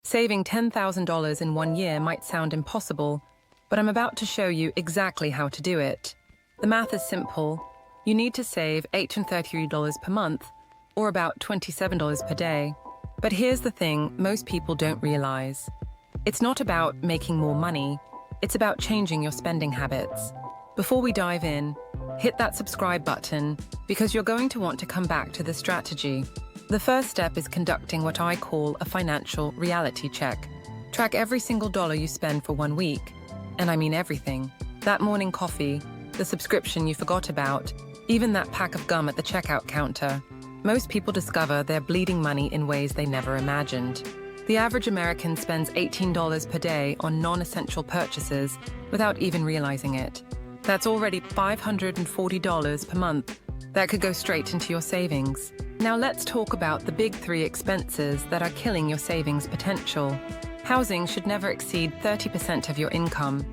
Saving $10,000 in 1 year might sound impossible, but I'm about to show you exactly how to do it. The math is simple. You need to save $833 per month, or about $27 per day. But here's the thing most people don't realize. It's not about making more money, it's about changing your spending habits. Before we dive in, hit that subscribe button because you're going to want to come back to this strategy. The first step is conducting what I call a financial reality check. Track every single dollar you spend for 1 week. And I mean everything. That morning coffee, the subscription you forgot about, even that pack of gum at the checkout counter. Most people discover they're bleeding money in ways they never imagined. The average American spends $18 per day on non-essential purchases without even realizing it. That's already $540 per month. That could go straight into your savings. Now let's talk about the big 3 expenses that are killing your savings potential. Housing should never exceed 30% of your income,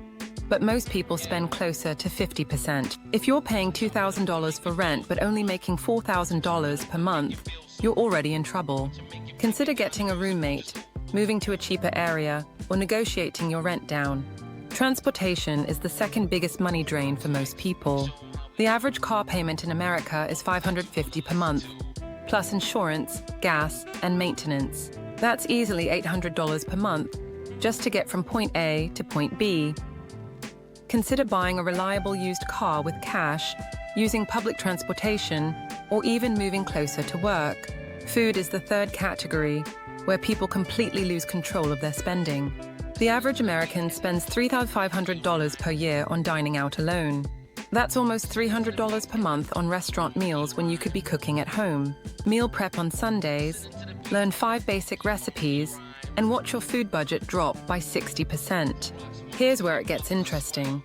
but most people spend closer to 50%. If you're paying $2,000 for rent but only making $4,000 per month, you're already in trouble. Consider getting a roommate, moving to a cheaper area, or negotiating your rent down. Transportation is the second biggest money drain for most people. The average car payment in America is $550 per month, plus insurance, gas, and maintenance. That's easily $800 per month, just to get from point A to point B. Consider buying a reliable used car with cash, using public transportation, or even moving closer to work. Food is the third category, where people completely lose control of their spending. The average American spends $3,500 per year on dining out alone. That's almost $300 per month on restaurant meals when you could be cooking at home. Meal prep on Sundays, learn 5 basic recipes, and watch your food budget drop by 60%. Here's where it gets interesting.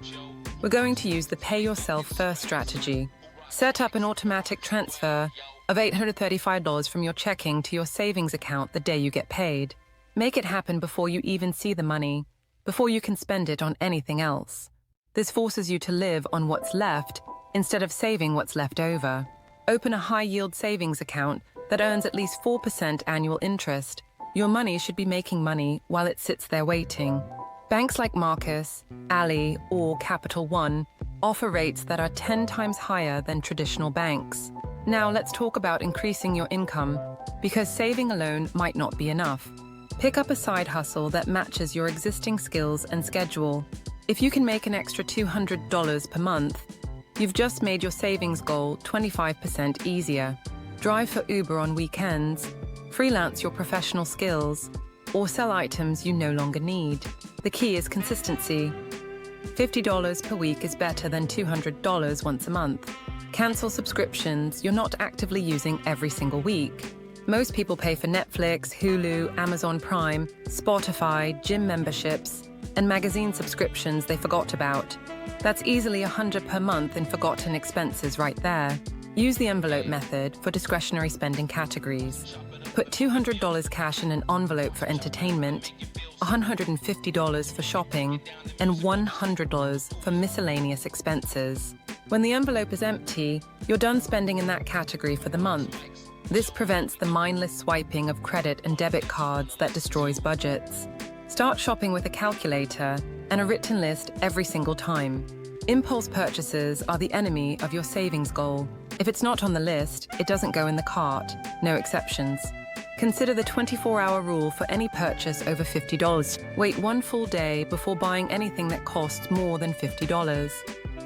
We're going to use the pay yourself first strategy. Set up an automatic transfer of $835 from your checking to your savings account the day you get paid. Make it happen before you even see the money, before you can spend it on anything else. This forces you to live on what's left instead of saving what's left over. Open a high-yield savings account that earns at least 4% annual interest. Your money should be making money while it sits there waiting. Banks like Marcus, Ally, or Capital One offer rates that are 10 times higher than traditional banks. Now let's talk about increasing your income, because saving alone might not be enough. Pick up a side hustle that matches your existing skills and schedule. If you can make an extra $200 per month, you've just made your savings goal 25% easier. Drive for Uber on weekends, freelance your professional skills, or sell items you no longer need. The key is consistency. $50 per week is better than $200 once a month. Cancel subscriptions you're not actively using every single week. Most people pay for Netflix, Hulu, Amazon Prime, Spotify, gym memberships, and magazine subscriptions they forgot about. That's easily $100 per month in forgotten expenses right there. Use the envelope method for discretionary spending categories. Put $200 cash in an envelope for entertainment, $150 for shopping, and $100 for miscellaneous expenses. When the envelope is empty, you're done spending in that category for the month. This prevents the mindless swiping of credit and debit cards that destroys budgets. Start shopping with a calculator and a written list every single time. Impulse purchases are the enemy of your savings goal. If it's not on the list, it doesn't go in the cart. No exceptions. Consider the 24-hour rule for any purchase over $50. Wait 1 full day before buying anything that costs more than $50.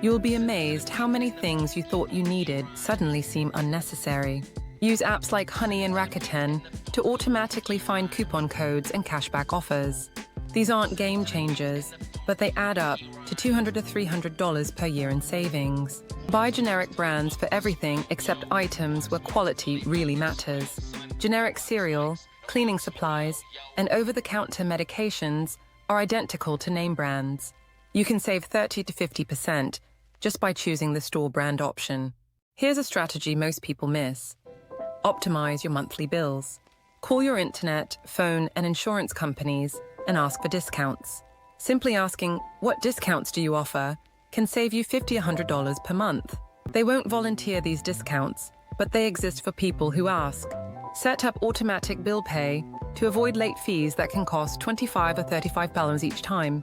You'll be amazed how many things you thought you needed suddenly seem unnecessary. Use apps like Honey and Rakuten to automatically find coupon codes and cashback offers. These aren't game changers, but they add up to $200 to $300 per year in savings. Buy generic brands for everything except items where quality really matters. Generic cereal, cleaning supplies, and over-the-counter medications are identical to name brands. You can save 30 to 50% just by choosing the store brand option. Here's a strategy most people miss. Optimize your monthly bills. Call your internet, phone, and insurance companies and ask for discounts. Simply asking, "What discounts do you offer?" can save you $50 to $100 per month. They won't volunteer these discounts, but they exist for people who ask. Set up automatic bill pay to avoid late fees that can cost $25 or $35 each time.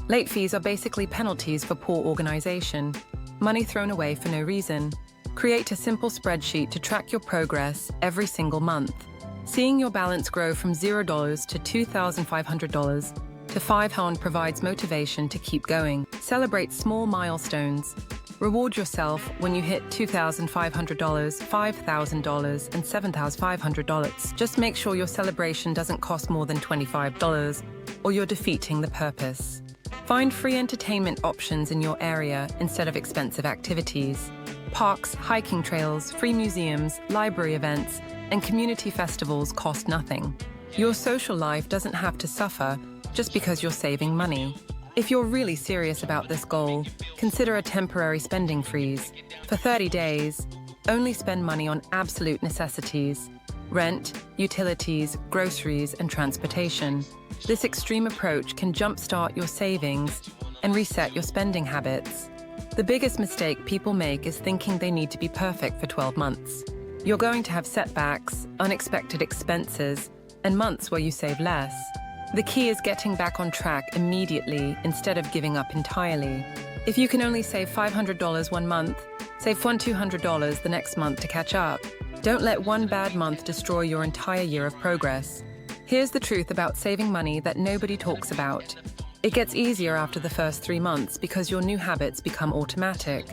Late fees are basically penalties for poor organization, money thrown away for no reason. Create a simple spreadsheet to track your progress every single month. Seeing your balance grow from $0 to $2,500 to $500 provides motivation to keep going. Celebrate small milestones. Reward yourself when you hit $2,500, $5,000, and $7,500. Just make sure your celebration doesn't cost more than $25, or you're defeating the purpose. Find free entertainment options in your area instead of expensive activities. Parks, hiking trails, free museums, library events, and community festivals cost nothing. Your social life doesn't have to suffer just because you're saving money. If you're really serious about this goal, consider a temporary spending freeze. For 30 days, only spend money on absolute necessities: rent, utilities, groceries, and transportation. This extreme approach can jumpstart your savings and reset your spending habits. The biggest mistake people make is thinking they need to be perfect for 12 months. You're going to have setbacks, unexpected expenses, and months where you save less. The key is getting back on track immediately instead of giving up entirely. If you can only save $500 one month, save $200 the next month to catch up. Don't let one bad month destroy your entire year of progress. Here's the truth about saving money that nobody talks about. It gets easier after the first 3 months because your new habits become automatic.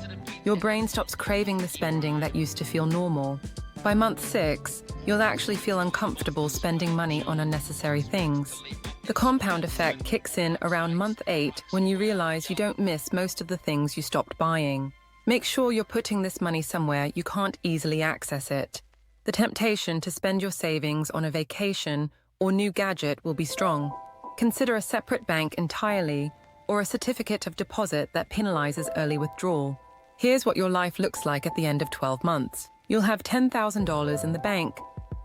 Your brain stops craving the spending that used to feel normal. By month 6, you'll actually feel uncomfortable spending money on unnecessary things. The compound effect kicks in around month 8 when you realize you don't miss most of the things you stopped buying. Make sure you're putting this money somewhere you can't easily access it. The temptation to spend your savings on a vacation or new gadget will be strong. Consider a separate bank entirely or a certificate of deposit that penalizes early withdrawal. Here's what your life looks like at the end of 12 months. You'll have $10,000 in the bank,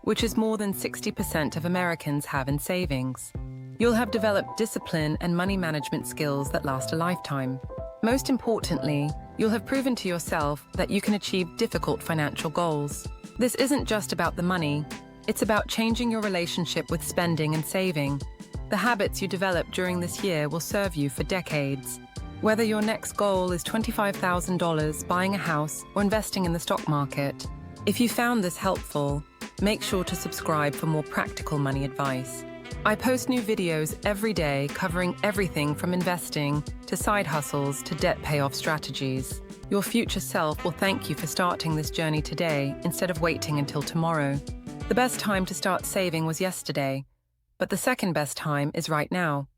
which is more than 60% of Americans have in savings. You'll have developed discipline and money management skills that last a lifetime. Most importantly, you'll have proven to yourself that you can achieve difficult financial goals. This isn't just about the money, it's about changing your relationship with spending and saving. The habits you develop during this year will serve you for decades. Whether your next goal is $25,000, buying a house, or investing in the stock market, if you found this helpful, make sure to subscribe for more practical money advice. I post new videos every day covering everything from investing to side hustles to debt payoff strategies. Your future self will thank you for starting this journey today instead of waiting until tomorrow. The best time to start saving was yesterday, but the second best time is right now.